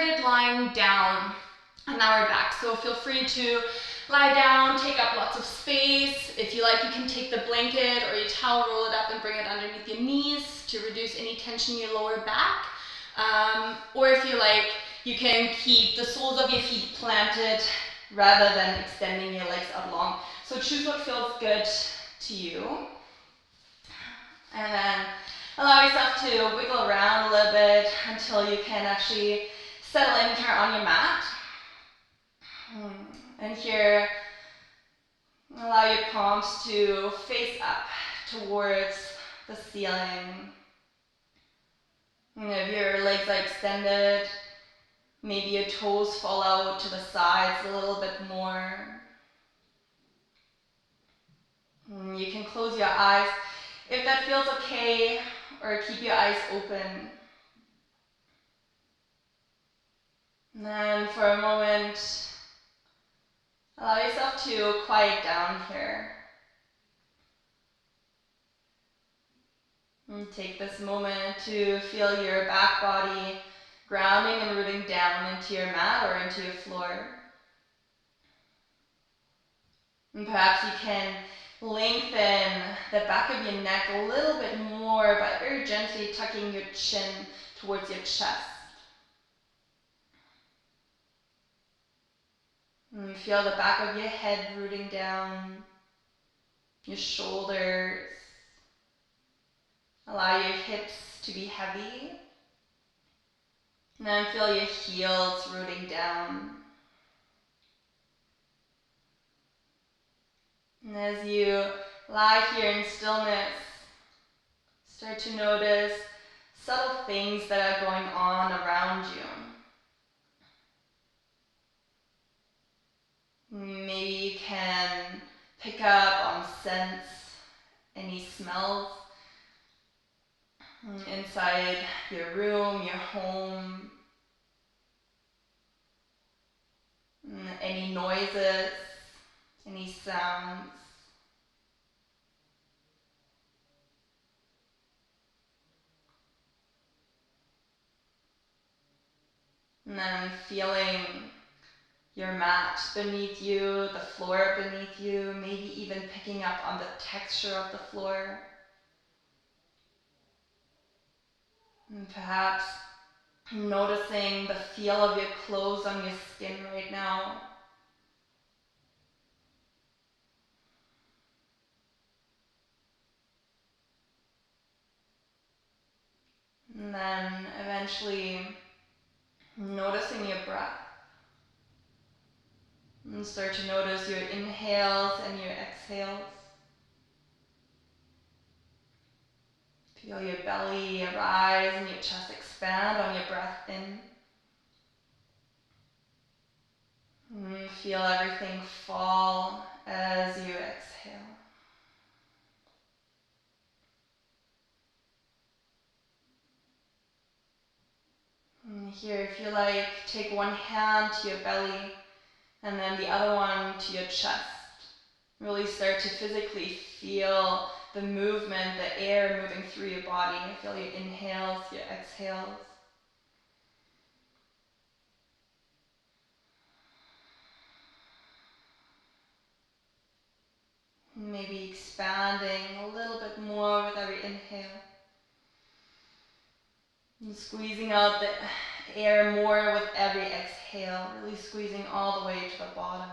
started lying down, and now we're back. So feel free to lie down, take up lots of space. If you like, you can take the blanket or your towel, roll it up and bring it underneath your knees to reduce any tension in your lower back. Or if you like, you can keep the soles of your feet planted rather than extending your legs out long. So choose what feels good to you. And then allow yourself to wiggle around a little bit until you can actually settle in here on your mat. And here, allow your palms to face up towards the ceiling. If your legs are extended, maybe your toes fall out to the sides a little bit more. You can close your eyes if that feels okay, or keep your eyes open. And then for a moment, allow yourself to quiet down here. And take this moment to feel your back body grounding and rooting down into your mat or into your floor. And perhaps you can lengthen the back of your neck a little bit more by very gently tucking your chin towards your chest. And feel the back of your head rooting down, your shoulders. Allow your hips to be heavy. And then feel your heels rooting down. And as you lie here in stillness, start to notice subtle things that are going on around you. Maybe you can pick up on scents, any smells inside your room, your home, any noises, any sounds. And then feeling your mat beneath you, the floor beneath you, maybe even picking up on the texture of the floor. And perhaps noticing the feel of your clothes on your skin right now. And then eventually noticing your breath. And start to notice your inhales and your exhales. Feel your belly rise and your chest expand on your breath in. And feel everything fall as you exhale. And here, if you like, take one hand to your belly and then the other one to your chest. Really start to physically feel the movement, the air moving through your body. Feel your inhales, your exhales. Maybe expanding a little bit more with every inhale. And squeezing out the air more with every exhale, really squeezing all the way to the bottom.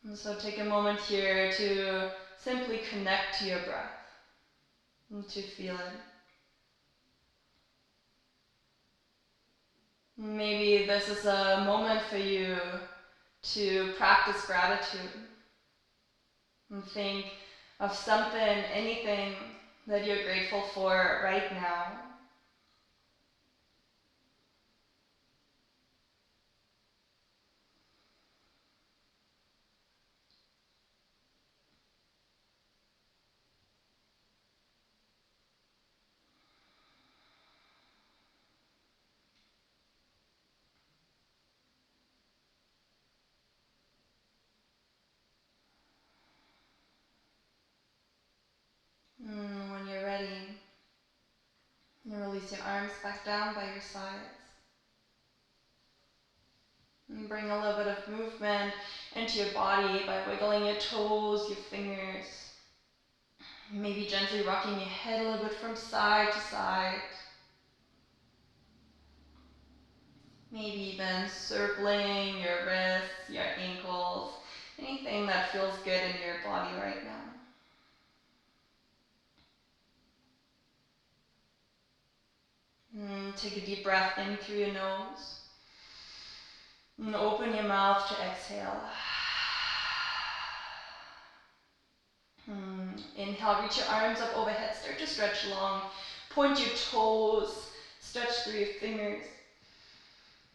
And so take a moment here to simply connect to your breath and to feel it. Maybe this is a moment for you to practice gratitude and think of something, anything that you're grateful for right now. When you're ready, release your arms back down by your sides. And bring a little bit of movement into your body by wiggling your toes, your fingers. Maybe gently rocking your head a little bit from side to side. Maybe even circling your wrists, your ankles, anything that feels good in your body right now. Take a deep breath in through your nose. And open your mouth to exhale. Inhale, reach your arms up overhead, start to stretch long. Point your toes, stretch through your fingers.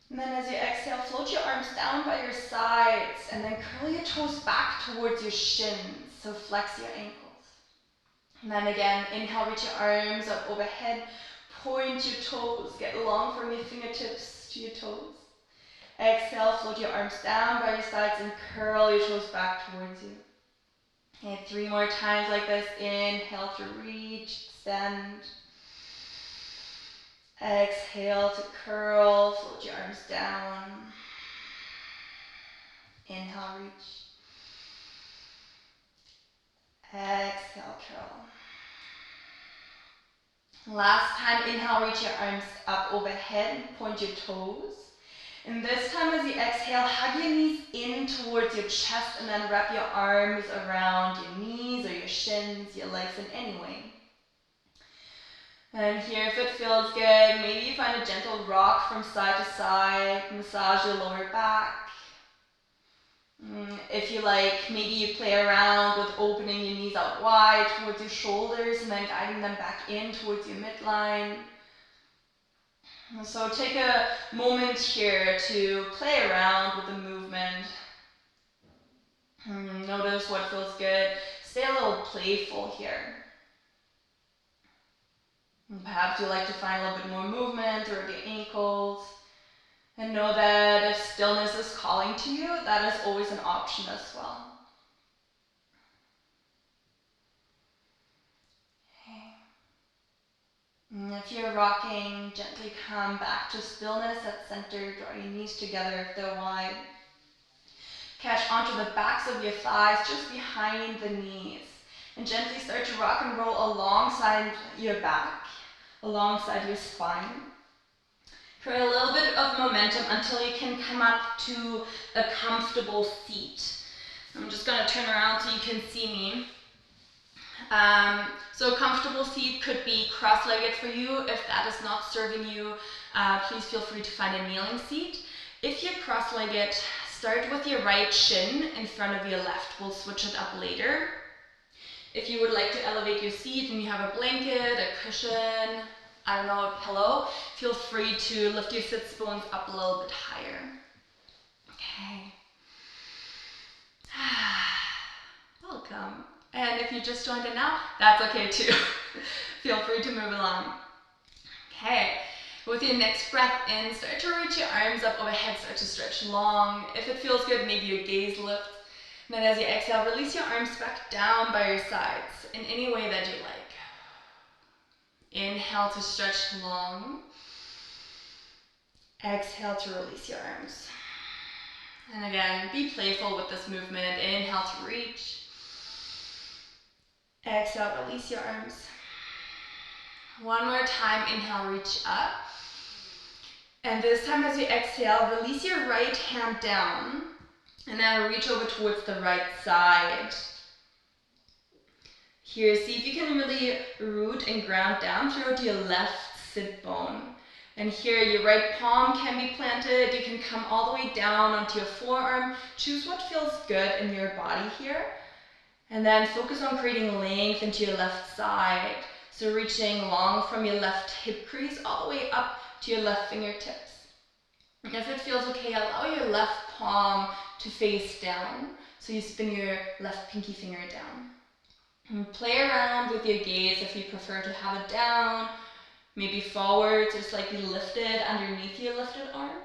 And then as you exhale, float your arms down by your sides and then curl your toes back towards your shins, so flex your ankles. And then again, inhale, reach your arms up overhead, point your toes, get long from your fingertips to your toes. Exhale, float your arms down by your sides and curl your toes back towards you. Okay, 3 more times like this. Inhale to reach, extend. Exhale to curl, float your arms down. Inhale, reach. Exhale, curl. Last time, inhale, reach your arms up overhead, point your toes. And this time as you exhale, hug your knees in towards your chest and then wrap your arms around your knees or your shins, your legs in any way. And here, if it feels good, maybe you find a gentle rock from side to side, massage your lower back. If you like, maybe you play around with opening your knees out wide towards your shoulders and then guiding them back in towards your midline. So take a moment here to play around with the movement. Notice what feels good. Stay a little playful here. And perhaps you like to find a little bit more movement through your ankles. And know that if stillness is calling to you, that is always an option as well. And if you're rocking, gently come back to stillness at center. Draw your knees together if they're wide. Catch onto the backs of your thighs, just behind the knees. And gently start to rock and roll alongside your back, alongside your spine. Create a little bit of momentum until you can come up to a comfortable seat. I'm just going to turn around so you can see me. So a comfortable seat could be cross-legged for you. If that is not serving you, please feel free to find a kneeling seat. If you're cross-legged, start with your right shin in front of your left. We'll switch it up later. If you would like to elevate your seat and you have a blanket, a cushion, I don't know, a pillow, feel free to lift your sits bones up a little bit higher. Okay. Welcome. And if you just joined in now, that's okay too. Feel free to move along. Okay, with your next breath in, start to reach your arms up overhead, start to stretch long. If it feels good, maybe your gaze lifts. And then as you exhale, release your arms back down by your sides in any way that you like. Inhale to stretch long. Exhale to release your arms. And again, be playful with this movement. Inhale to reach. Exhale, release your arms. One more time, inhale, reach up. And this time as you exhale, release your right hand down. And now reach over towards the right side. Here, see if you can really root and ground down through your left sit bone. And here, your right palm can be planted. You can come all the way down onto your forearm. Choose what feels good in your body here. And then focus on creating length into your left side. So reaching long from your left hip crease all the way up to your left fingertips. And if it feels okay, allow your left palm to face down. So you spin your left pinky finger down. And play around with your gaze if you prefer to have it down, maybe forwards or slightly lifted underneath your lifted arm.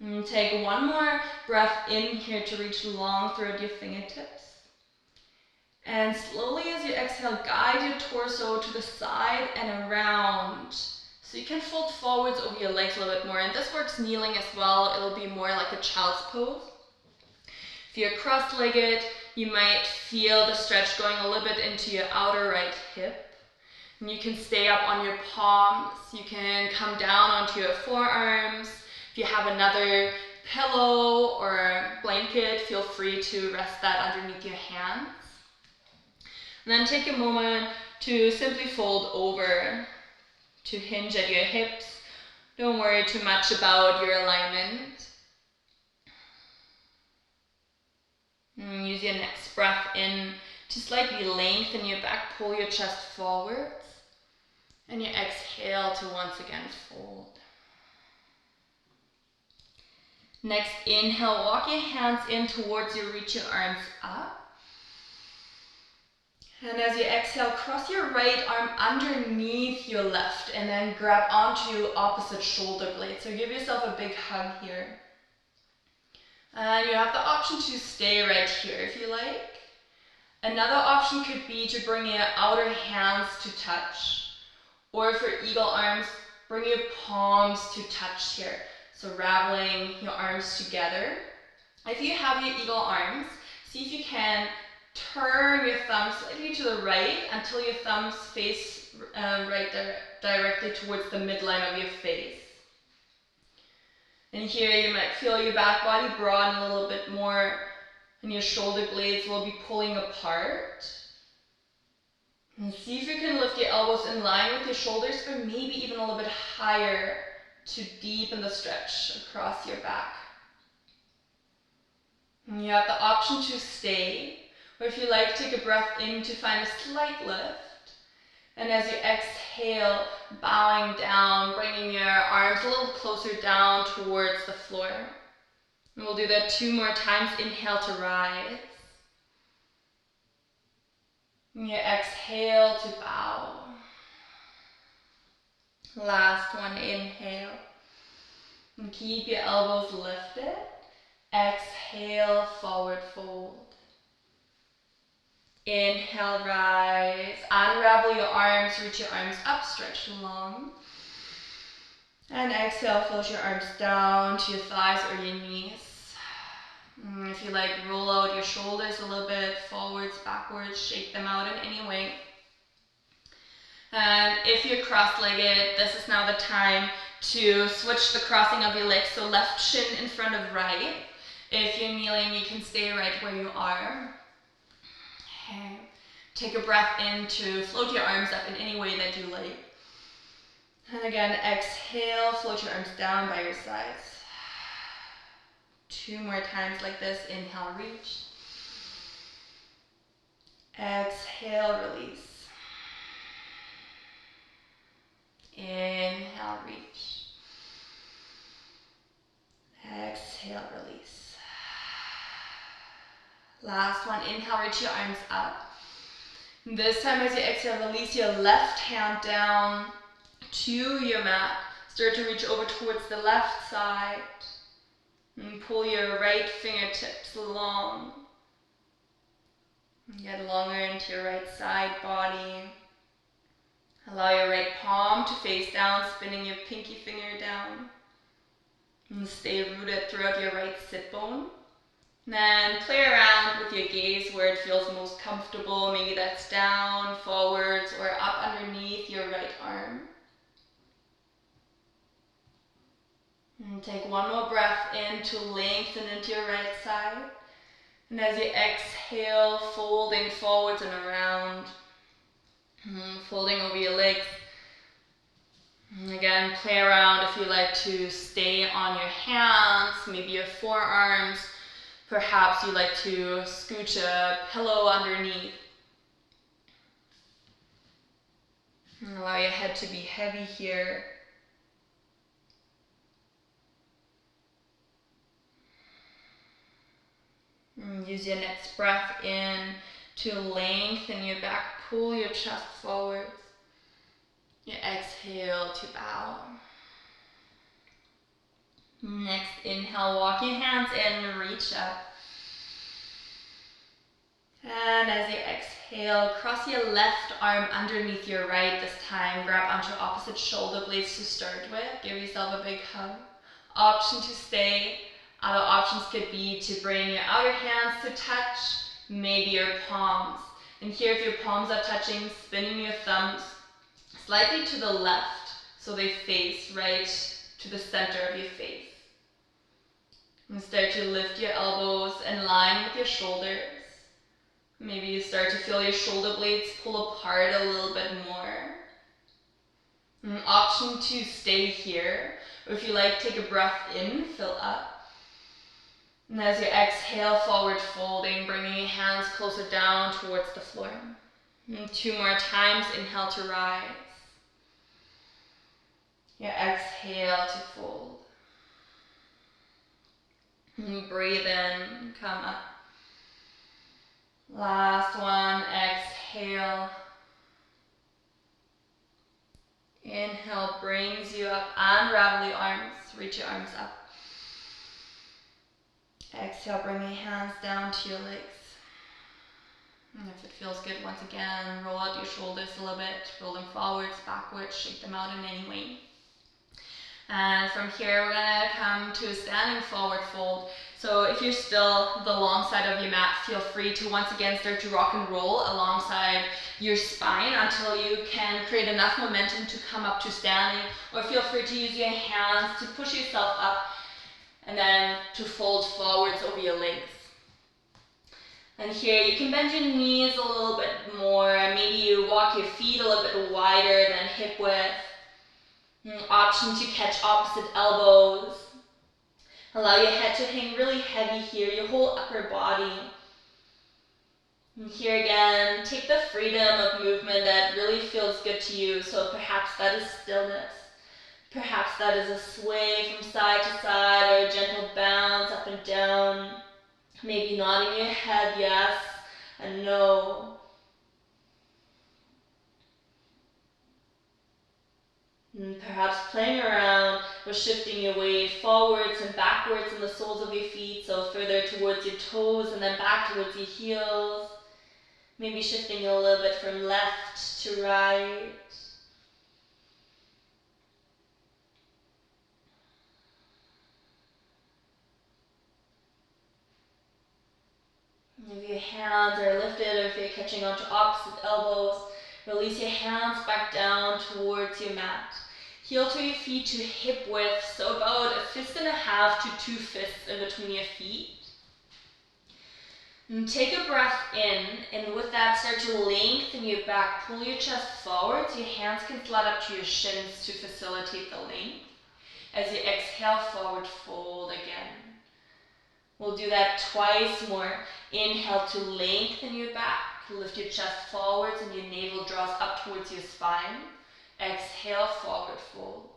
And take one more breath in here to reach long throughout your fingertips. And slowly as you exhale, guide your torso to the side and around. So you can fold forwards over your legs a little bit more, and this works kneeling as well. It'll be more like a child's pose. If you're cross-legged, you might feel the stretch going a little bit into your outer right hip. And you can stay up on your palms. You can come down onto your forearms. If you have another pillow or blanket, feel free to rest that underneath your hands. And then take a moment to simply fold over, to hinge at your hips. Don't worry too much about your alignment. And use your next breath in to slightly lengthen your back, pull your chest forwards. And you exhale to once again fold. Next, inhale, walk your hands in towards you, reach your arms up. And as you exhale, cross your right arm underneath your left and then grab onto opposite shoulder blade. So give yourself a big hug here. And you have the option to stay right here if you like. Another option could be to bring your outer hands to touch. Or for eagle arms, bring your palms to touch here. So raveling your arms together. If you have your eagle arms, see if you can turn your thumbs slightly to the right until your thumbs face directly towards the midline of your face. And here you might feel your back body broaden a little bit more and your shoulder blades will be pulling apart. And see if you can lift your elbows in line with your shoulders or maybe even a little bit higher to deepen the stretch across your back. And you have the option to stay, or if you like, take a breath in to find a slight lift. And as you exhale, bowing down, bringing your arms a little closer down towards the floor. And we'll do that 2 more times. Inhale to rise. And you exhale to bow. Last one, inhale. And keep your elbows lifted. Exhale, forward fold. Inhale, rise. Unravel your arms, reach your arms up, stretch long. And exhale, float your arms down to your thighs or your knees. If you like, roll out your shoulders a little bit, forwards, backwards, shake them out in any way. And if you're cross-legged, this is now the time to switch the crossing of your legs, so left shin in front of right. If you're kneeling, you can stay right where you are. Okay. Take a breath in to float your arms up in any way that you like. And again, exhale, float your arms down by your sides. 2 more times like this. Inhale, reach. Exhale, release. Inhale, reach. Exhale, release. Last one, inhale, reach your arms up. This time as you exhale, release your left hand down to your mat. Start to reach over towards the left side. And pull your right fingertips long. Get longer into your right side body. Allow your right palm to face down, spinning your pinky finger down. And stay rooted throughout your right sit bone. Then play around with your gaze where it feels most comfortable. Maybe that's down, forwards, or up underneath your right arm. And take 1 more breath in to lengthen into your right side. And as you exhale, folding forwards and around. Folding over your legs. And again, play around if you like to stay on your hands, maybe your forearms. Perhaps you like to scooch a pillow underneath. And allow your head to be heavy here. And use your next breath in to lengthen your back, pull your chest forward. You exhale to bow. Next, inhale, walk your hands in, reach up. And as you exhale, cross your left arm underneath your right this time. Grab onto opposite shoulder blades to start with. Give yourself a big hug. Option to stay. Other options could be to bring your outer hands to touch, maybe your palms. And here, if your palms are touching, spinning your thumbs slightly to the left so they face right to the center of your face. And start to lift your elbows in line with your shoulders. Maybe you start to feel your shoulder blades pull apart a little bit more. An option to stay here, or if you like, take a breath in, fill up. And as you exhale, forward folding, bringing your hands closer down towards the floor. And 2 more times, inhale to rise. You exhale to fold. And breathe in, come up. Last one, exhale. Inhale brings you up, unravel your arms, reach your arms up. Exhale, bring your hands down to your legs. And if it feels good, once again, roll out your shoulders a little bit, roll them forwards, backwards, shake them out in any way. And from here, we're gonna come to a standing forward fold. So if you're still the long side of your mat, feel free to once again start to rock and roll alongside your spine until you can create enough momentum to come up to standing, or feel free to use your hands to push yourself up and then to fold forwards over your legs. And here you can bend your knees a little bit more, maybe you walk your feet a little bit wider than hip width. Option to catch opposite elbows. Allow your head to hang really heavy here, your whole upper body. And here again, take the freedom of movement that really feels good to you. So perhaps that is stillness. Perhaps that is a sway from side to side or a gentle bounce up and down. Maybe nodding your head yes and no. And perhaps playing around with shifting your weight forwards and backwards in the soles of your feet, so further towards your toes and then back towards your heels. Maybe shifting a little bit from left to right. If your hands are lifted or if you're catching onto opposite elbows, release your hands back down towards your mat. Heel to your feet to hip width, so about 1.5 fists to 2 fists in between your feet. And take a breath in, and with that start to lengthen your back, pull your chest forward so your hands can slide up to your shins to facilitate the length. As you exhale, forward fold again. We'll do that twice more. Inhale to lengthen your back, lift your chest forwards and your navel draws up towards your spine. Exhale, forward fold.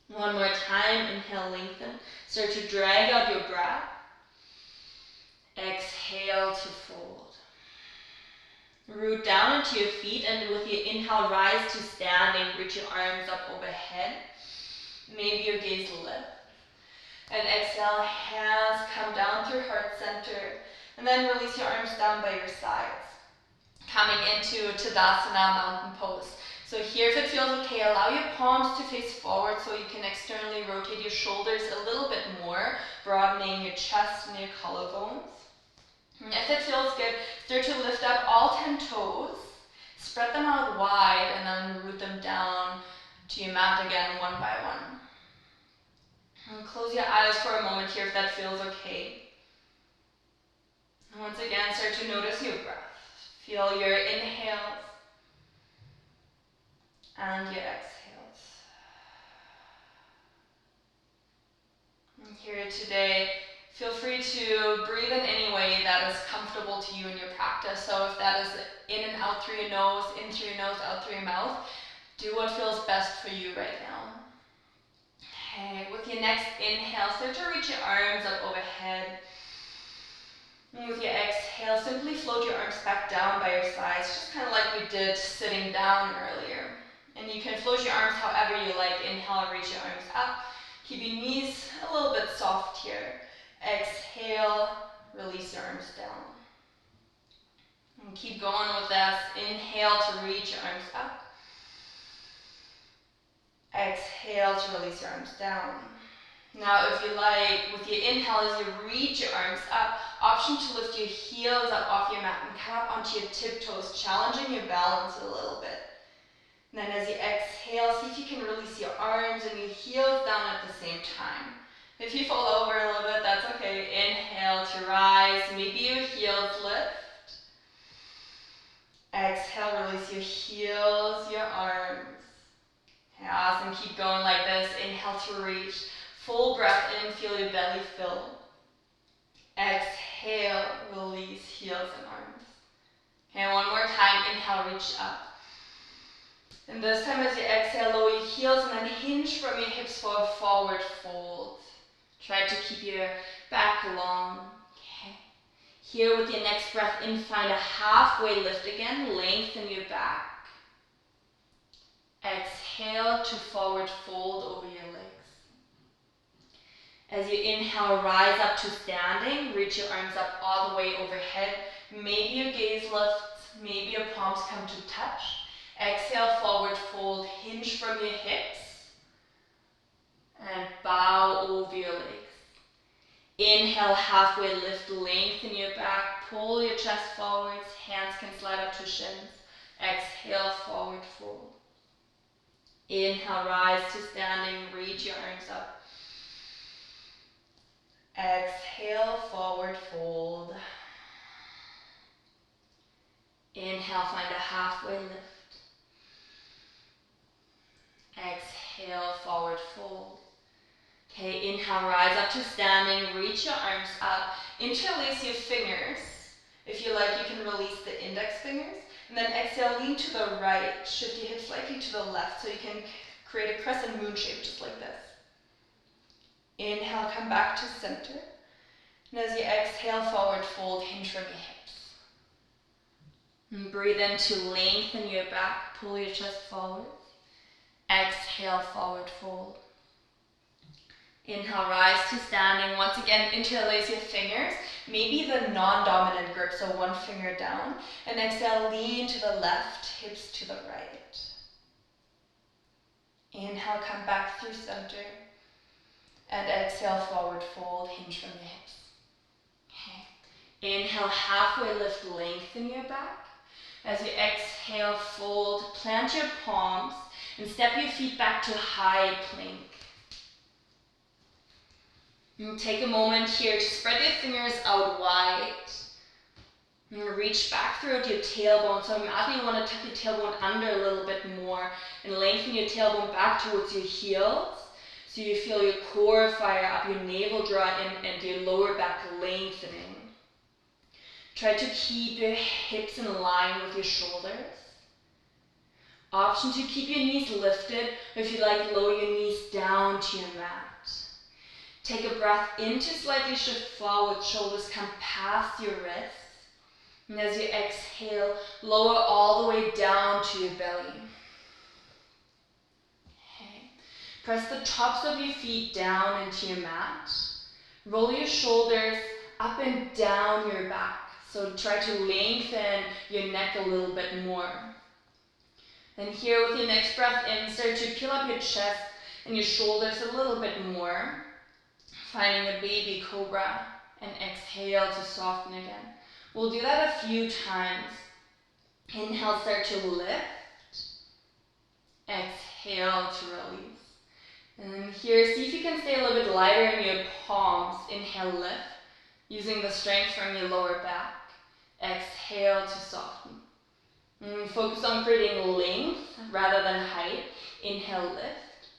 One more time, inhale, lengthen. Start to drag out your breath. Exhale to fold. Root down into your feet and with your inhale, rise to standing. Reach your arms up overhead. Maybe your gaze lift. And exhale, hands come down through heart center. And then release your arms down by your sides. Coming into Tadasana, mountain pose. So here, if it feels okay, allow your palms to face forward so you can externally rotate your shoulders a little bit more, broadening your chest and your collarbones. And if it feels good, start to lift up all 10 toes, spread them out wide, and then root them down to your mat again, one by one. And close your eyes for a moment here if that feels okay. And once again, start to notice your breath. Feel your inhales and your exhales. And here today, feel free to breathe in any way that is comfortable to you in your practice. So if that is in and out through your nose, in through your nose, out through your mouth, do what feels best for you right now. Okay, with your next inhale, start to reach your arms up overhead. And with your exhale, simply float your arms back down by your sides, just kind of like we did sitting down earlier. And you can float your arms however you like. Inhale, reach your arms up. Keep your knees a little bit soft here. Exhale, release your arms down. And keep going with this. Inhale to reach your arms up. Exhale to release your arms down. Now, if you like, with your inhale, as you reach your arms up, option to lift your heels up off your mat and come up onto your tiptoes, challenging your balance a little bit. And then as you exhale, see if you can release your arms and your heels down at the same time. If you fall over a little bit, that's okay. Inhale to rise, maybe your heels lift. Exhale, release your heels, your arms. Okay, awesome, keep going like this. Inhale to reach. Full breath in, feel your belly fill. Exhale, release heels and arms. Okay, one more time, inhale, reach up. And this time as you exhale, lower your heels and then hinge from your hips for a forward fold. Try to keep your back long. Okay. Here with your next breath in, find a halfway lift again, lengthen your back. Exhale to forward fold over your legs. As you inhale, rise up to standing, reach your arms up all the way overhead. Maybe your gaze lifts, maybe your palms come to touch. Exhale, forward fold, hinge from your hips. And bow over your legs. Inhale, halfway lift, lengthen your back, pull your chest forwards, hands can slide up to shins. Exhale, forward fold. Inhale, rise to standing, reach your arms up. Exhale, forward fold. Inhale, find a halfway lift. Exhale, forward fold. Okay, inhale, rise up to standing, reach your arms up, interlace your fingers. If you like, you can release the index fingers. And then exhale, lean to the right, shift your hips slightly to the left so you can create a crescent moon shape just like this. Inhale, come back to center. And as you exhale, forward fold, hinge from your hips. And breathe in to lengthen your back, pull your chest forward. Exhale, forward fold. Inhale, rise to standing. Once again, interlace your fingers. Maybe the non-dominant grip, so one finger down. And exhale, lean to the left, hips to the right. Inhale, come back through center. And exhale, forward fold, hinge from your hips. Okay. Inhale, halfway lift, lengthen your back. As you exhale, fold, plant your palms, and step your feet back to high plank. And take a moment here to spread your fingers out wide. And reach back throughout your tailbone. So imagine you want to tuck your tailbone under a little bit more and lengthen your tailbone back towards your heels. So you feel your core fire up, your navel draw in, and your lower back lengthening. Try to keep your hips in line with your shoulders. Option to keep your knees lifted, or if you like, lower your knees down to your mat. Take a breath in to slightly shift forward, shoulders come past your wrists. And as you exhale, lower all the way down to your belly. Okay. Press the tops of your feet down into your mat. Roll your shoulders up and down your back. So try to lengthen your neck a little bit more. And here with your next breath in, start to peel up your chest and your shoulders a little bit more. Finding a baby cobra and exhale to soften again. We'll do that a few times. Inhale, start to lift. Exhale to release. And then here, see if you can stay a little bit lighter in your palms. Inhale, lift, using the strength from your lower back. Exhale to soften. And focus on creating length rather than height. Inhale, lift.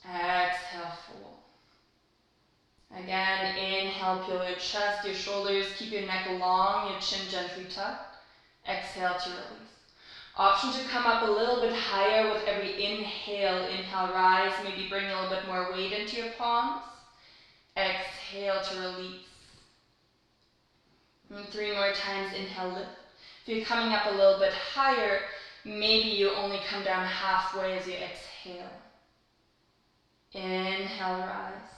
Exhale, fold. Again, inhale, peel your chest, your shoulders, keep your neck long, your chin gently tucked. Exhale to release. Option to come up a little bit higher with every inhale. Inhale, rise, maybe bring a little bit more weight into your palms. Exhale to release. And 3 more times, inhale, lift. If you're coming up a little bit higher, maybe you only come down halfway as you exhale. Inhale, rise.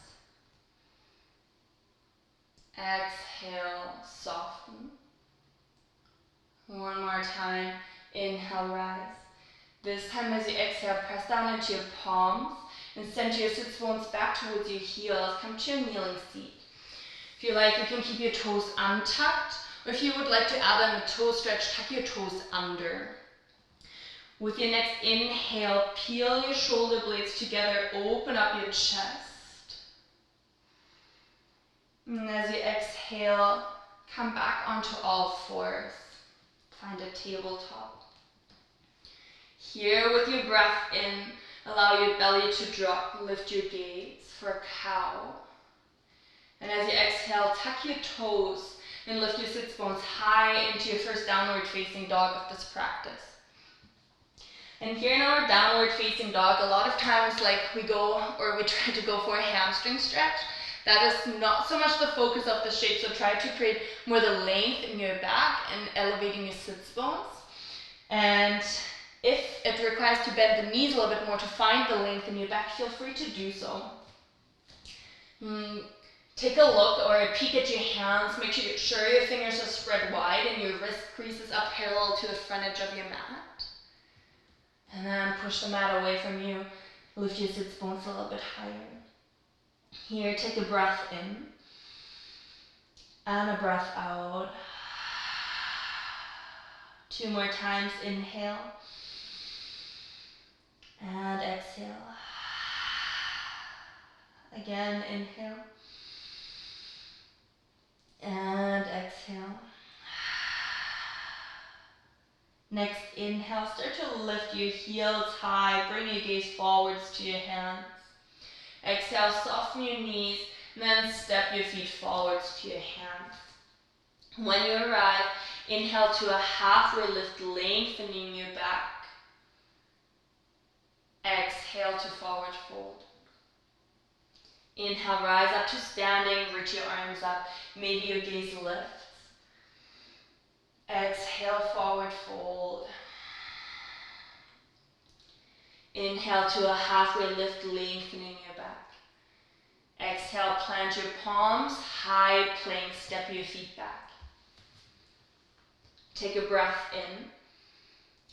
Exhale, soften. One more time. Inhale, rise. This time as you exhale, press down into your palms and center your sits bones back towards your heels. Come to your kneeling seat. If you like, you can keep your toes untucked, or if you would like to add on a toe stretch, tuck your toes under. With your next inhale, peel your shoulder blades together, open up your chest. And as you exhale, come back onto all fours. Find a tabletop. Here with your breath in, allow your belly to drop, lift your gaze for a cow. And as you exhale, tuck your toes and lift your sits bones high into your first downward facing dog of this practice. And here in our downward facing dog, a lot of times we try to go for a hamstring stretch. That is not so much the focus of the shape, so try to create more the length in your back and elevating your sits bones. And if it requires to bend the knees a little bit more to find the length in your back, feel free to do so. Take a look or a peek at your hands. Make sure your fingers are spread wide and your wrist creases up parallel to the front edge of your mat. And then push the mat away from you. Lift your sits bones a little bit higher. Here, take a breath in and a breath out. 2 more times. Inhale and exhale. Again, inhale and exhale. Next inhale, start to lift your heels high, bring your gaze forwards to your hands. Exhale, soften your knees, and then step your feet forwards to your hands. When you arrive, inhale to a halfway lift, lengthening your back. Exhale to forward fold. Inhale, rise up to standing, reach your arms up, maybe your gaze lifts. Exhale, forward fold. Inhale to a halfway lift, lengthening your back. Exhale, plant your palms, high plank, step your feet back. Take a breath in.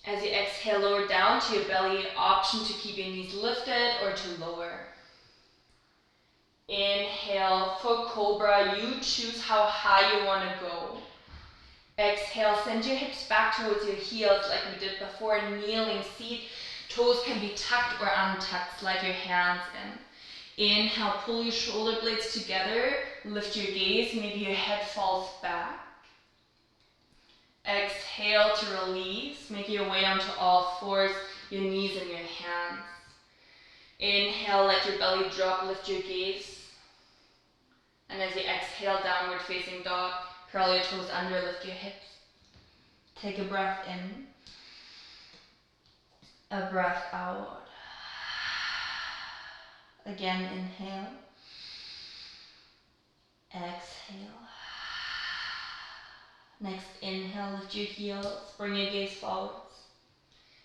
As you exhale, lower down to your belly, option to keep your knees lifted or to lower. Inhale, for cobra, you choose how high you want to go. Exhale, send your hips back towards your heels like we did before, kneeling seat. Toes can be tucked or untucked, slide your hands in. Inhale, pull your shoulder blades together, lift your gaze, maybe your head falls back. Exhale to release, make your way onto all fours, your knees in your hands. Inhale, let your belly drop, lift your gaze. And as you exhale, downward facing dog, curl your toes under, lift your hips. Take a breath in, a breath out. Again, inhale, exhale. Next inhale, lift your heels, bring your gaze forwards.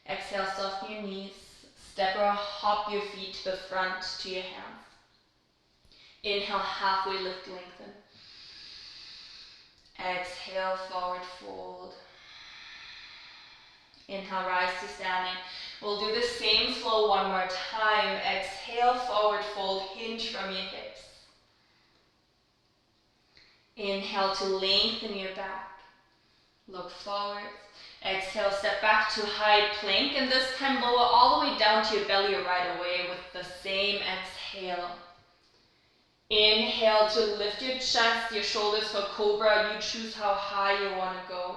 Exhale, soften your knees, step or hop your feet to the front to your hands. Inhale, halfway lift, lengthen. Exhale, forward fold. Inhale, rise to standing. We'll do the same flow one more time. Exhale, forward fold, hinge from your hips. Inhale to lengthen your back. Look forward. Exhale, step back to high plank, and this time lower all the way down to your belly right away with the same exhale. Inhale to lift your chest, your shoulders for cobra. You choose how high you want to go.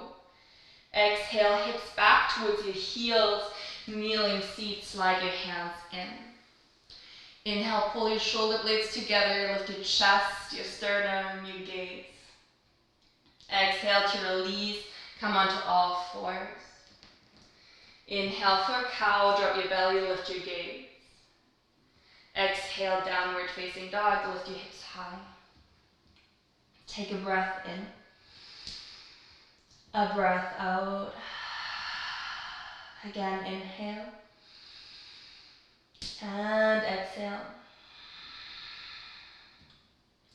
Exhale, hips back towards your heels, kneeling seat, slide your hands in. Inhale, pull your shoulder blades together, lift your chest, your sternum, your gaze. Exhale to release, come onto all fours. Inhale for cow, drop your belly, lift your gaze. Exhale, downward facing dog, lift your hips high. Take a breath in. A breath out. Again, inhale. And exhale.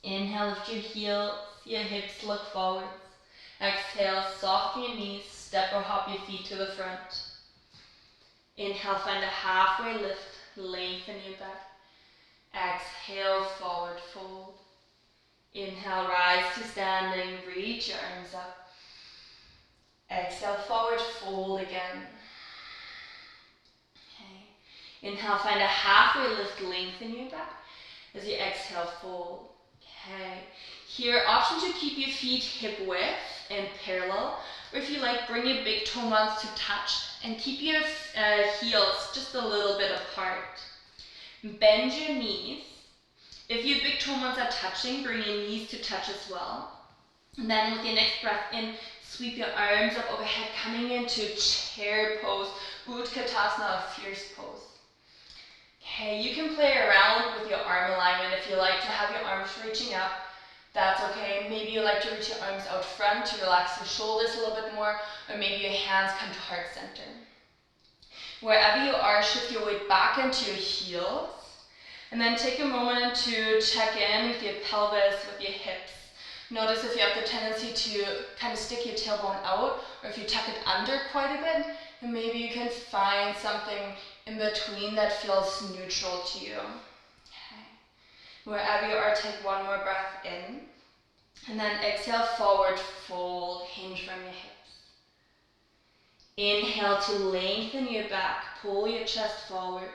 Inhale, lift your heels, your hips look forwards. Exhale, soften your knees, step or hop your feet to the front. Inhale, find a halfway lift, lengthen your back. Exhale, forward fold. Inhale, rise to standing, reach your arms up. Exhale, forward fold again. Okay. Inhale, find a halfway lift, lengthen your back. As you exhale, fold. Okay. Here, option to keep your feet hip width and parallel, or if you like, bring your big toe mounds to touch and keep your heels just a little bit apart. Bend your knees. If your big toe mounds are touching, bring your knees to touch as well. And then with your next breath in, sweep your arms up overhead, coming into chair pose, Utkatasana, a fierce pose. Okay, you can play around with your arm alignment if you like to have your arms reaching up. That's okay. Maybe you like to reach your arms out front to relax your shoulders a little bit more, or maybe your hands come to heart center. Wherever you are, shift your weight back into your heels, and then take a moment to check in with your pelvis, with your hips. Notice if you have the tendency to kind of stick your tailbone out, or if you tuck it under quite a bit, and maybe you can find something in between that feels neutral to you. Okay. Wherever you are, take one more breath in, and then exhale, forward fold, hinge from your hips. Inhale to lengthen your back, pull your chest forwards.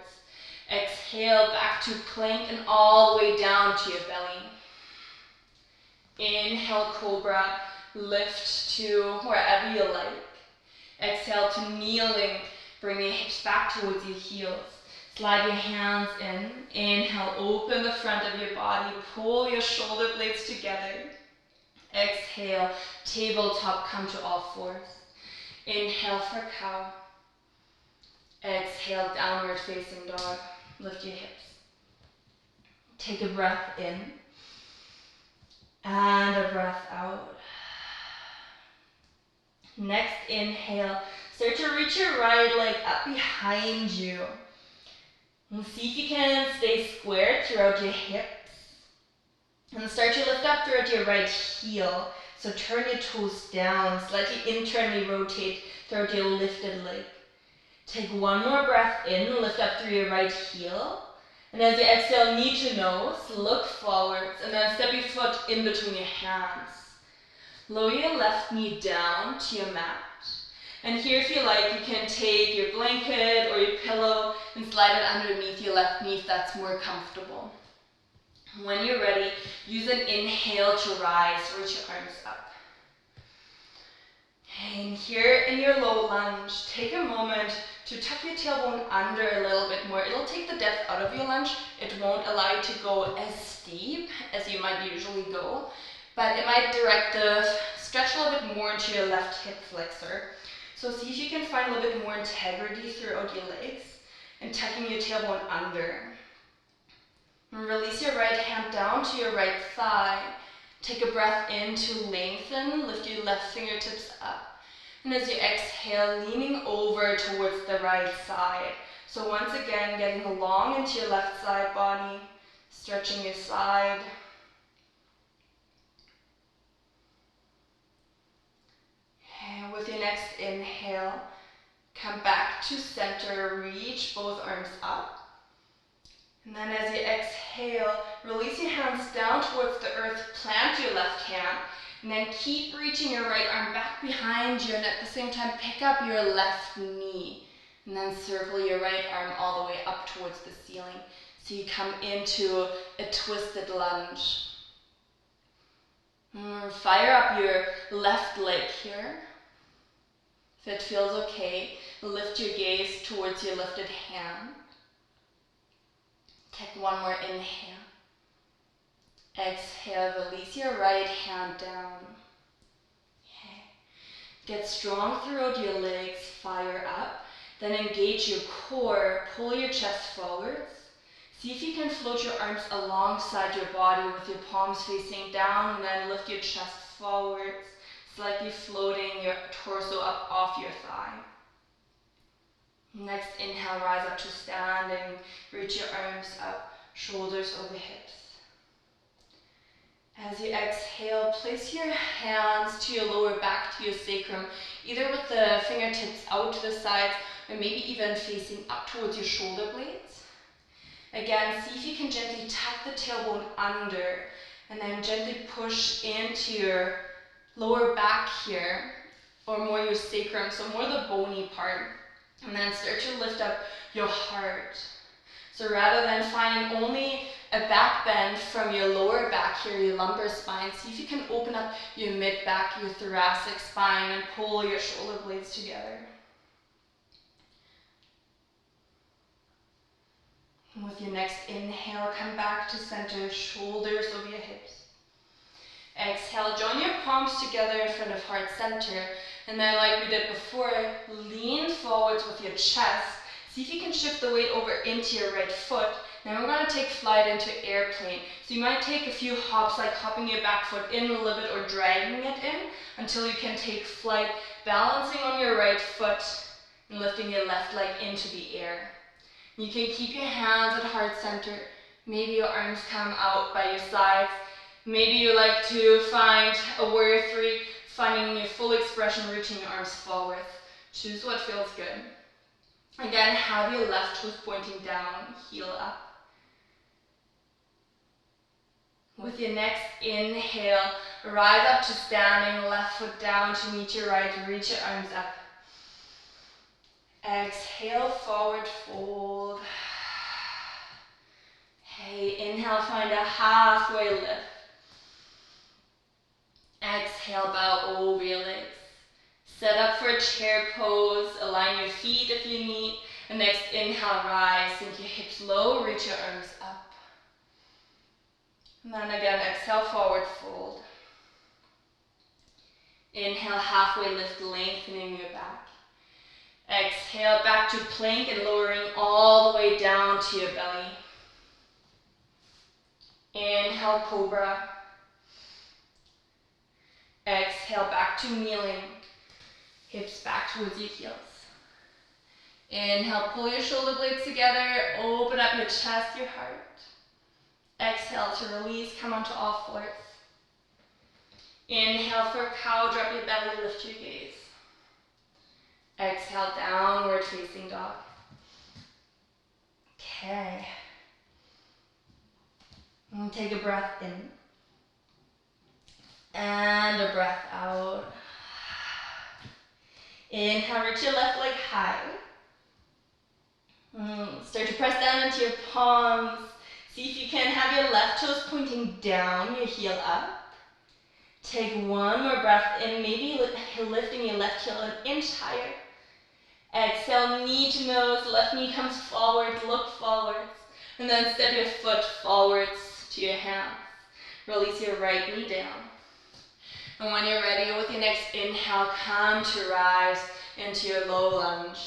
Exhale, back to plank and all the way down to your belly. Inhale, cobra, lift to wherever you like. Exhale to kneeling, bring your hips back towards your heels. Slide your hands in. Inhale, open the front of your body, pull your shoulder blades together. Exhale, tabletop, come to all fours. Inhale for cow. Exhale, downward facing dog. Lift your hips. Take a breath in and a breath out. Next inhale, start to reach your right leg up behind you. And see if you can stay square throughout your hips. And start to lift up throughout your right heel. So turn your toes down, slightly internally rotate throughout your lifted leg. Take one more breath in, lift up through your right heel. And as you exhale, knee to nose, look forwards, and then step your foot in between your hands. Lower your left knee down to your mat. And here, if you like, you can take your blanket or your pillow and slide it underneath your left knee if that's more comfortable. When you're ready, use an inhale to rise, reach your arms up. And here in your low lunge, take a moment to tuck your tailbone under a little bit more. It'll take the depth out of your lunge. It won't allow you to go as steep as you might usually go, but it might direct the stretch a little bit more into your left hip flexor. So see if you can find a little bit more integrity throughout your legs and tucking your tailbone under. And release your right hand down to your right thigh. Take a breath in to lengthen, lift your left fingertips up. And as you exhale, leaning over towards the right side. So once again, getting long into your left side body, stretching your side. And with your next inhale, come back to center, reach both arms up. And then as you exhale, release your hands down towards the earth, plant your left hand, and then keep reaching your right arm back behind you, and at the same time, pick up your left knee, and then circle your right arm all the way up towards the ceiling. So you come into a twisted lunge. Fire up your left leg here. If it feels okay, lift your gaze towards your lifted hand. Take one more inhale. Exhale, release your right hand down. Okay. Get strong throughout your legs, fire up. Then engage your core, pull your chest forwards. See if you can float your arms alongside your body with your palms facing down, and then lift your chest forwards, slightly floating your torso up off your thigh. Next inhale, rise up to standing, reach your arms up, shoulders over hips. As you exhale, place your hands to your lower back, to your sacrum, either with the fingertips out to the sides or maybe even facing up towards your shoulder blades. Again, see if you can gently tuck the tailbone under and then gently push into your lower back here, or more your sacrum, so more the bony part. And then start to lift up your heart. So rather than finding only a back bend from your lower back here, your lumbar spine, see if you can open up your mid back, your thoracic spine, and pull your shoulder blades together. And with your next inhale, come back to center, shoulders over your hips. Exhale, join your palms together in front of heart center, and then like we did before, lean forwards with your chest. See if you can shift the weight over into your right foot. Now we're going to take flight into airplane. So you might take a few hops, like hopping your back foot in a little bit or dragging it in until you can take flight, balancing on your right foot and lifting your left leg into the air. You can keep your hands at heart center. Maybe your arms come out by your sides. Maybe you like to find a warrior three, finding your full expression, reaching your arms forward. Choose what feels good. Again, have your left toes pointing down, heel up. With your next inhale, rise up to standing, left foot down to meet your right, reach your arms up. Exhale, forward fold. Hey, inhale, find a halfway lift. Exhale, bow over your legs. Set up for a chair pose, align your feet if you need. And next inhale, rise, sink your hips low, reach your arms up. And then again, exhale, forward fold. Inhale, halfway lift, lengthening your back. Exhale, back to plank and lowering all the way down to your belly. Inhale, cobra. Exhale, back to kneeling. Hips back towards your heels. Inhale, pull your shoulder blades together, open up your chest, your heart. Exhale to release, come onto all fours. Inhale for cow, drop your belly, lift your gaze. Exhale, downward facing dog. Okay. And take a breath in. And a breath out. Inhale, reach your left leg high. Start to press down into your palms. See if you can have your left toes pointing down, your heel up. Take one more breath in, maybe lifting your left heel an inch higher. Exhale, knee to nose, left knee comes forward, look forwards. And then step your foot forwards to your hands. Release your right knee down. And when you're ready, with your next inhale, come to rise into your low lunge.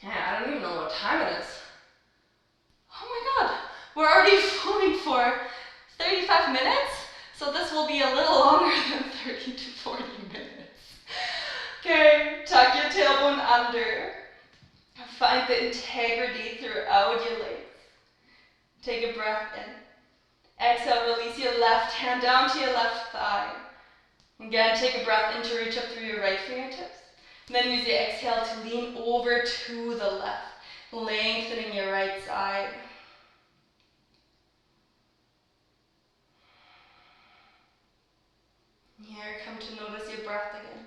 I don't even know what time it is. Oh my God, we're already filming for 35 minutes? So this will be a little longer than 30 to 40 minutes. Okay, tuck your tailbone under. Find the integrity throughout your legs. Take a breath in. Exhale, release your left hand down to your left thigh. Again, take a breath in to reach up through your right fingertips. And then use your exhale to lean over to the left, lengthening your right side. Here, come to notice your breath again.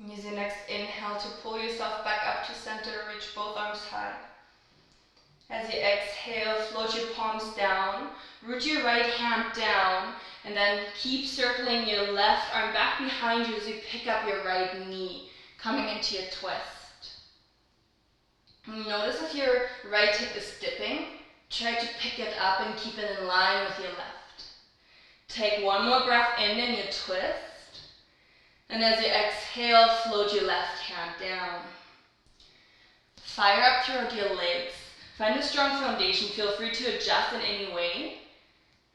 Use your next inhale to pull yourself back up to center, reach both arms high. As you exhale, float your palms down, root your right hand down, and then keep circling your left arm back behind you as you pick up your right knee, coming into your twist. Notice if your right hip is dipping, try to pick it up and keep it in line with your left. Take one more breath in and you twist. And as you exhale, float your left hand down. Fire up toward your legs. Find a strong foundation. Feel free to adjust in any way.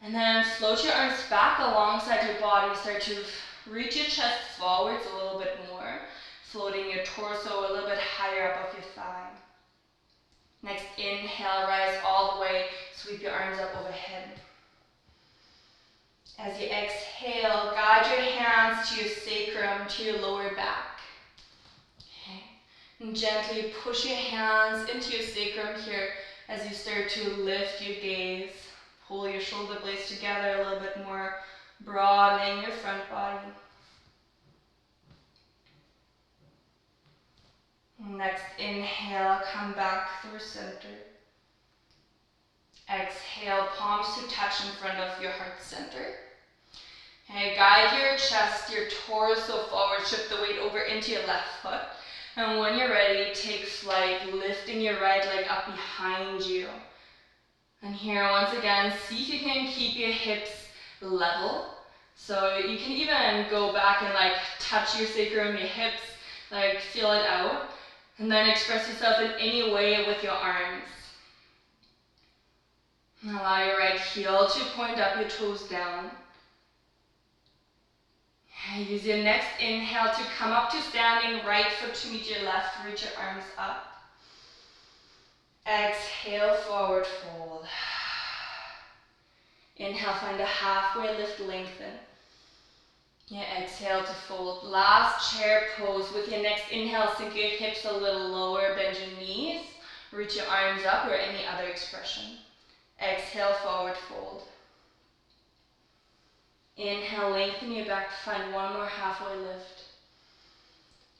And then float your arms back alongside your body. Start to reach your chest forwards a little bit more. Floating your torso a little bit higher above your thigh. Next inhale, rise all the way, sweep your arms up overhead. As you exhale, guide your hands to your sacrum, to your lower back. Okay. And gently push your hands into your sacrum here as you start to lift your gaze. Pull your shoulder blades together a little bit more, broadening your front body. Next inhale, come back through center. Exhale, palms to touch in front of your heart center. Okay, guide your chest, your torso forward, shift the weight over into your left foot. And when you're ready, take flight, lifting your right leg up behind you. And here, once again, see if you can keep your hips level. So you can even go back and like touch your sacrum, your hips, like feel it out. And then express yourself in any way with your arms. And allow your right heel to point up, your toes down. Use your next inhale to come up to standing, right foot to meet your left, reach your arms up. Exhale, forward fold. Inhale, find a halfway lift, lengthen. Yeah, exhale to fold. Last chair pose. With your next inhale, sink your hips a little lower, bend your knees, reach your arms up, or any other expression. Exhale, forward fold. Inhale, lengthen your back, find one more halfway lift.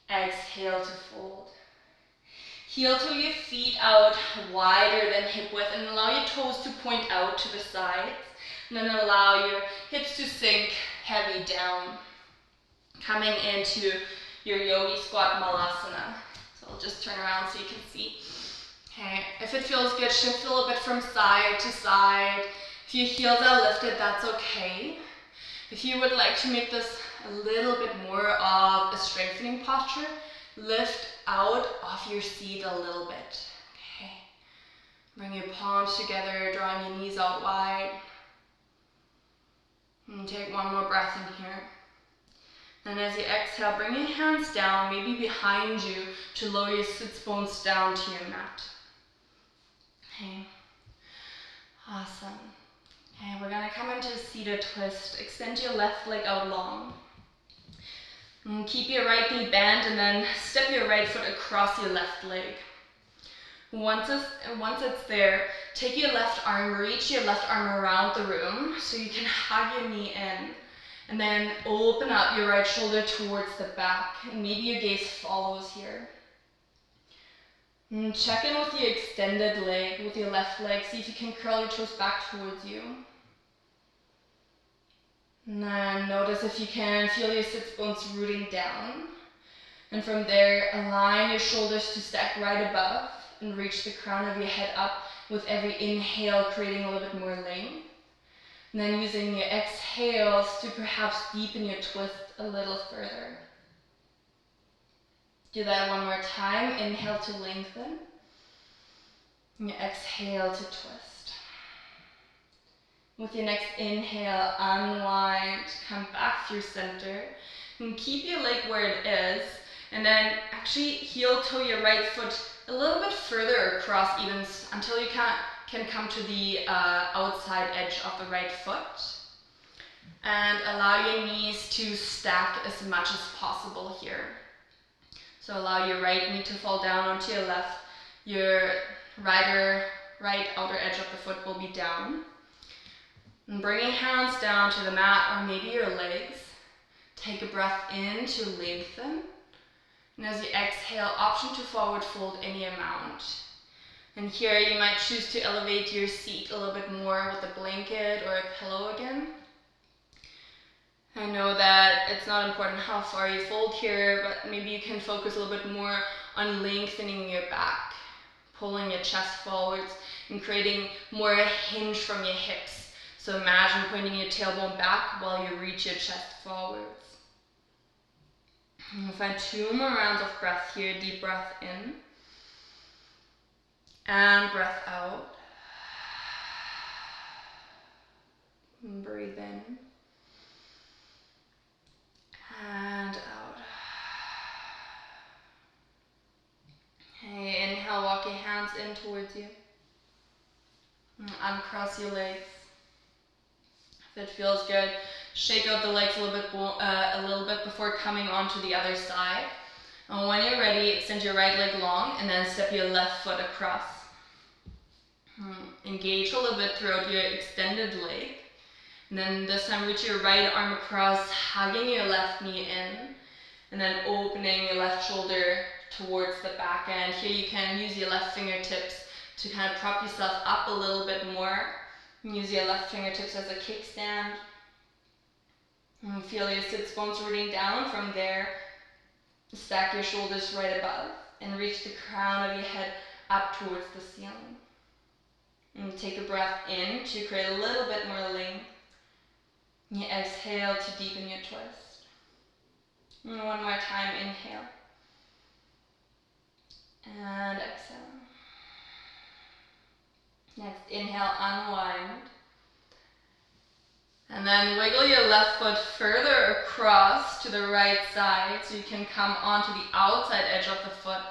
Exhale to fold. Heel to your feet out wider than hip width and allow your toes to point out to the sides. And then allow your hips to sink heavy down. Coming into your yogi squat malasana. So I'll just turn around so you can see. Okay, if it feels good, shift a little bit from side to side. If your heels are lifted, that's okay. If you would like to make this a little bit more of a strengthening posture, lift out off your seat a little bit. Okay. Bring your palms together, drawing your knees out wide. And take one more breath in here. And as you exhale, bring your hands down, maybe behind you, to lower your sits bones down to your mat. Okay. Awesome. Okay, we're gonna come into a seated twist. Extend your left leg out long. And keep your right knee bent and then step your right foot across your left leg. Once it's there, take your left arm, reach your left arm around the room so you can hug your knee in. And then open up your right shoulder towards the back. And maybe your gaze follows here. And check in with your extended leg, with your left leg. See if you can curl your toes back towards you. And then notice if you can feel your sits bones rooting down. And from there, align your shoulders to stack right above and reach the crown of your head up with every inhale, creating a little bit more length. And then using your exhales to perhaps deepen your twist a little further. Do that one more time. Inhale to lengthen. And your exhale to twist. With your next inhale, unwind, come back through center. And keep your leg where it is. And then actually heel toe your right foot a little bit further across even until you can come to the outside edge of the right foot. And allow your knees to stack as much as possible here. So allow your right knee to fall down onto your left. Your right outer edge of the foot will be down. And bring your hands down to the mat or maybe your legs. Take a breath in to lengthen. And as you exhale, option to forward fold any amount. And here you might choose to elevate your seat a little bit more with a blanket or a pillow again. I know that it's not important how far you fold here, but maybe you can focus a little bit more on lengthening your back, pulling your chest forwards and creating more a hinge from your hips. So imagine pointing your tailbone back while you reach your chest forwards. And we'll find 2 more rounds of breath here. Deep breath in. And breath out. And breathe in. And out. Okay, inhale, walk your hands hands in towards you. Uncross your legs. If it feels good, shake out the legs a little bit before coming onto the other side. And when you're ready, extend your right leg long and then step your left foot across. Engage a little bit throughout your extended leg. And then this time reach your right arm across, hugging your left knee in. And then opening your left shoulder towards the back end. Here you can use your left fingertips to kind of prop yourself up a little bit more. Use your left fingertips as a kickstand. And feel your sits bones rooting down. From there, stack your shoulders right above and reach the crown of your head up towards the ceiling. And take a breath in to create a little bit more length. And you exhale to deepen your twist. And one more time, inhale. And exhale. Next, inhale, unwind. And then wiggle your left foot further across to the right side so you can come onto the outside edge of the foot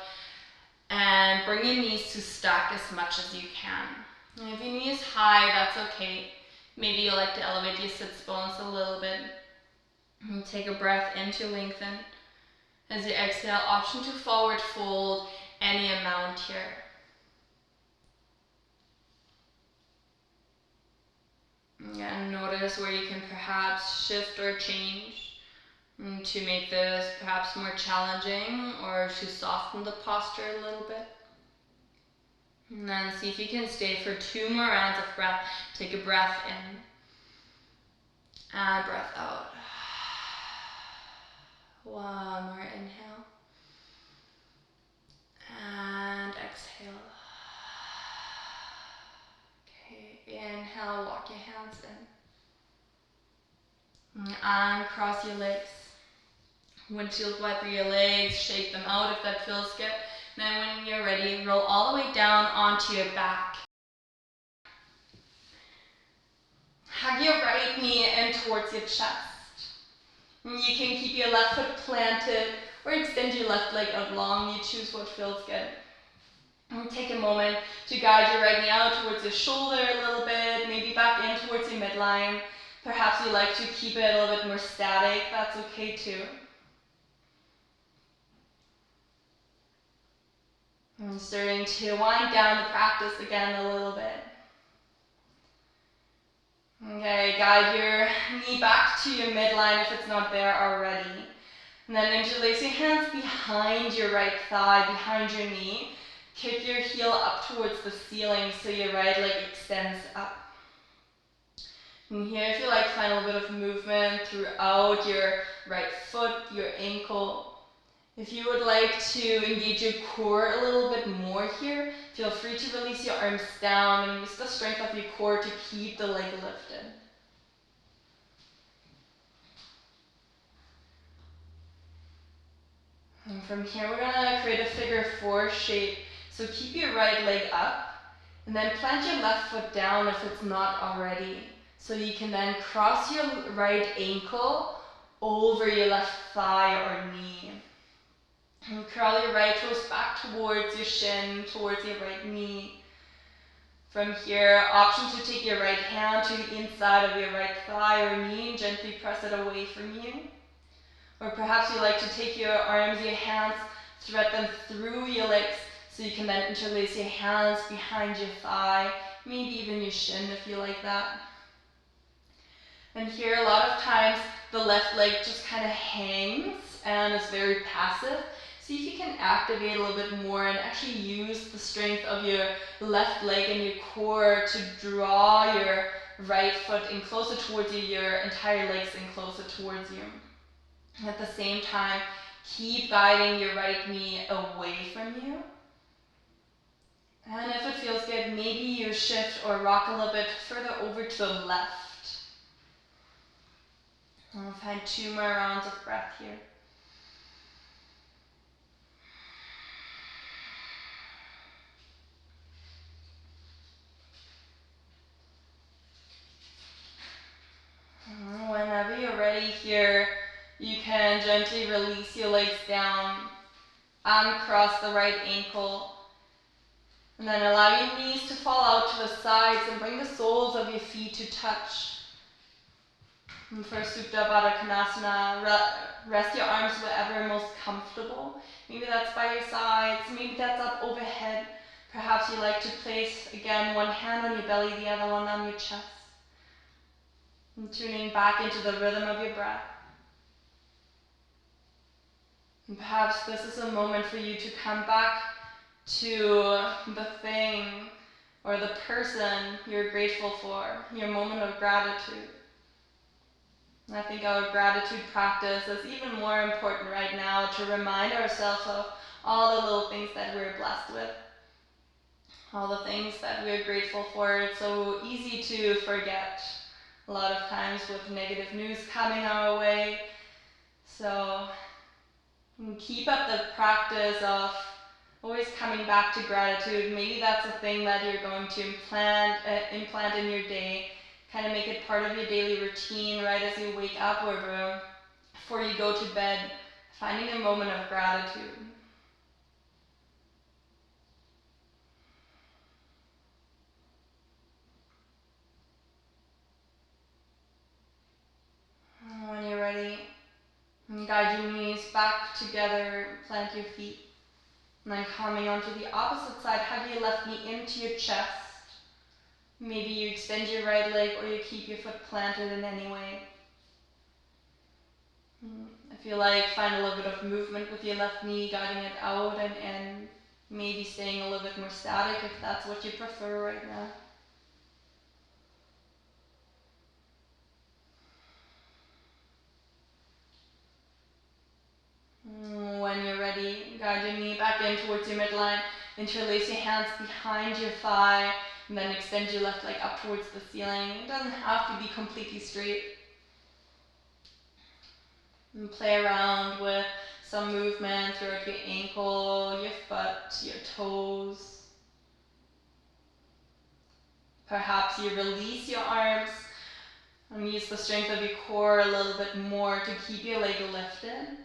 and bring your knees to stack as much as you can. And if your knee is high, that's okay. Maybe you like to elevate your sits bones a little bit. And take a breath in to lengthen. As you exhale, option to forward fold any amount here. And notice where you can perhaps shift or change to make this perhaps more challenging or to soften the posture a little bit. And then see if you can stay for 2 more rounds of breath. Take a breath in and breath out. One more inhale and exhale. Inhale, walk your hands in. Uncross your legs. Windshield wiper your legs, shake them out if that feels good. Then when you're ready, roll all the way down onto your back. Hug your right knee in towards your chest. You can keep your left foot planted or extend your left leg out long. You choose what feels good. And take a moment to guide your right knee out towards your shoulder a little bit, maybe back in towards your midline. Perhaps you like to keep it a little bit more static, that's okay too. And starting to wind down the practice again a little bit. Okay, guide your knee back to your midline if it's not there already. And then interlace your hands behind your right thigh, behind your knee. Kick your heel up towards the ceiling so your right leg extends up. And here, if you like, find a little bit of movement throughout your right foot, your ankle. If you would like to engage your core a little bit more here, feel free to release your arms down and use the strength of your core to keep the leg lifted. And from here, we're gonna create a figure 4 shape. So keep your right leg up and then plant your left foot down if it's not already. So you can then cross your right ankle over your left thigh or knee. And curl your right toes back towards your shin, towards your right knee. From here, option to take your right hand to the inside of your right thigh or knee and gently press it away from you. Or perhaps you like to take your arms, your hands, thread them through your legs so you can then interlace your hands behind your thigh, maybe even your shin if you like that. And here, a lot of times, the left leg just kind of hangs and is very passive. See if you can activate a little bit more and actually use the strength of your left leg and your core to draw your right foot in closer towards you, your entire legs in closer towards you. At the same time, keep guiding your right knee away from you. And if it feels good, maybe you shift or rock a little bit further over to the left. And we'll find 2 more rounds of breath here. And whenever you're ready here, you can gently release your legs down, uncross the right ankle, And then allow your knees to fall out to the sides and bring the soles of your feet to touch. And for Supta Baddha Konasana, rest your arms wherever most comfortable. Maybe that's by your sides, maybe that's up overhead. Perhaps you like to place, again, one hand on your belly, the other one on your chest. And tuning back into the rhythm of your breath. And perhaps this is a moment for you to come back to the thing or the person you're grateful for, your moment of gratitude. And I think our gratitude practice is even more important right now to remind ourselves of all the little things that we're blessed with, all the things that we're grateful for. It's so easy to forget a lot of times with negative news coming our way. So keep up the practice of always coming back to gratitude. Maybe that's a thing that you're going to implant in your day. Kind of make it part of your daily routine right as you wake up or before you go to bed, finding a moment of gratitude. When you're ready, guide your knees back together, plant your feet. And then coming onto the opposite side, hug your left knee into your chest. Maybe you extend your right leg or you keep your foot planted in any way. If you like, find a little bit of movement with your left knee, guiding it out and maybe staying a little bit more static if that's what you prefer right now. When you're ready, guide your knee back in towards your midline. Interlace your hands behind your thigh, and then extend your left leg up towards the ceiling. It doesn't have to be completely straight. And play around with some movement throughout your ankle, your foot, your toes. Perhaps you release your arms and use the strength of your core a little bit more to keep your leg lifted.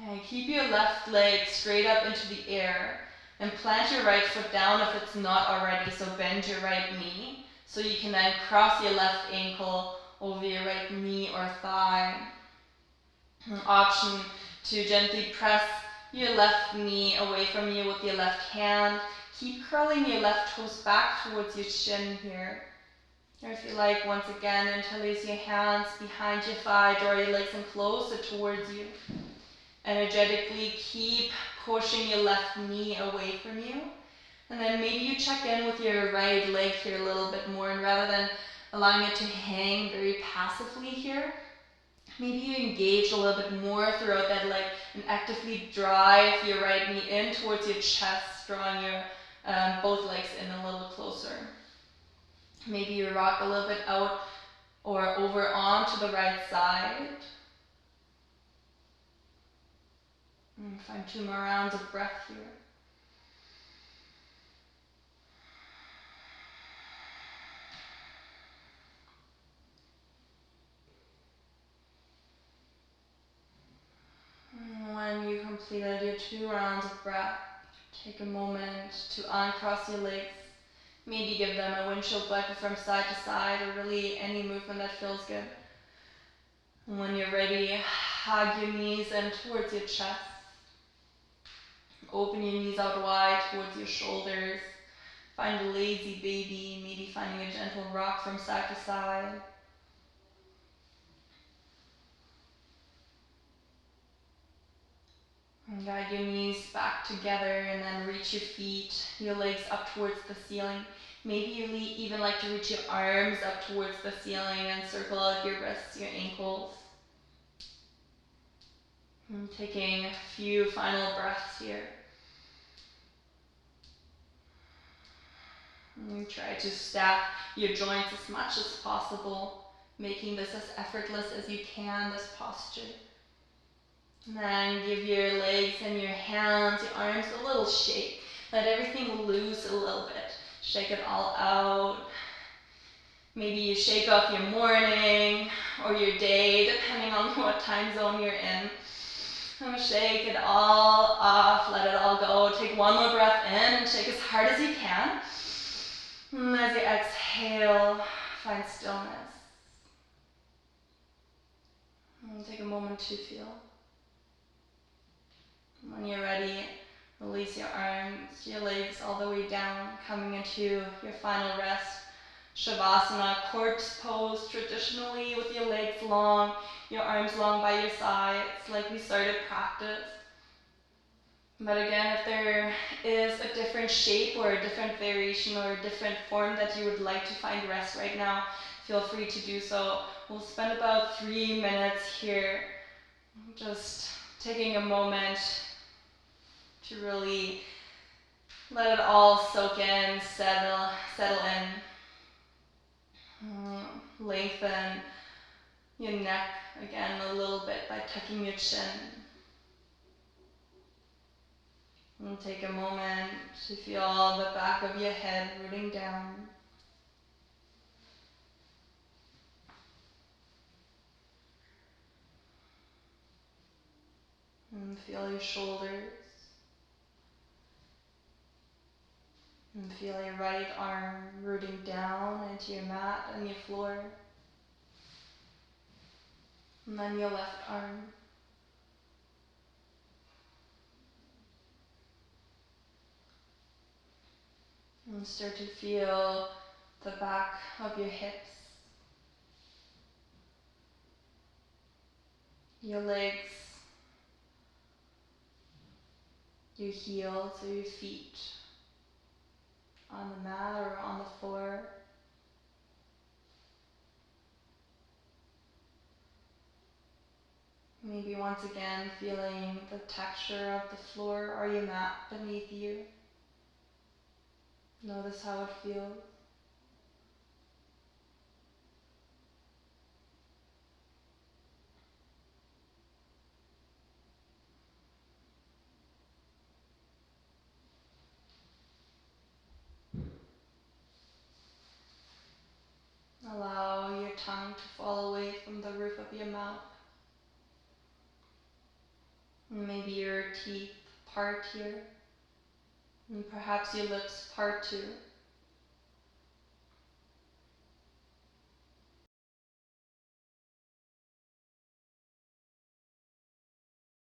And keep your left leg straight up into the air and plant your right foot down if it's not already, so bend your right knee. So you can then cross your left ankle over your right knee or thigh. An option to gently press your left knee away from you with your left hand. Keep curling your left toes back towards your shin here. Or if you like, once again, interlace your hands behind your thigh, draw your legs in closer towards you. Energetically keep pushing your left knee away from you. And then maybe you check in with your right leg here a little bit more, and rather than allowing it to hang very passively here, maybe you engage a little bit more throughout that leg and actively drive your right knee in towards your chest, drawing your both legs in a little closer. Maybe you rock a little bit out or over onto the right side. And find 2 more rounds of breath here. And when you completed your 2 rounds of breath, take a moment to uncross your legs. Maybe give them a windshield wiper from side to side, or really any movement that feels good. And when you're ready, hug your knees in towards your chest. Open your knees out wide towards your shoulders. Find a lazy baby, maybe finding a gentle rock from side to side. And guide your knees back together and then reach your feet, your legs up towards the ceiling. Maybe you even like to reach your arms up towards the ceiling and circle out your wrists, your ankles. And taking a few final breaths here. And try to stack your joints as much as possible, making this as effortless as you can, this posture. And then give your legs and your hands, your arms a little shake. Let everything loose a little bit. Shake it all out. Maybe you shake off your morning or your day, depending on what time zone you're in. Shake it all off, let it all go. Take one more breath in and shake as hard as you can. As you exhale, find stillness. Take a moment to feel. When you're ready, release your arms, your legs all the way down, coming into your final rest. Shavasana, corpse pose, traditionally with your legs long, your arms long by your sides, like we started practice. But again, if there is a different shape or a different variation or a different form that you would like to find rest right now, feel free to do so. We'll spend about 3 minutes here, just taking a moment to really let it all soak in, settle in. Lengthen your neck again a little bit by tucking your chin. And take a moment to feel the back of your head rooting down. And feel your shoulders. And feel your right arm rooting down into your mat and your floor. And then your left arm. And start to feel the back of your hips. Your legs. Your heels or your feet on the mat or on the floor. Maybe once again feeling the texture of the floor or your mat beneath you. Notice how it feels. Allow your tongue to fall away from the roof of your mouth. Maybe your teeth part here, and perhaps your lips part too.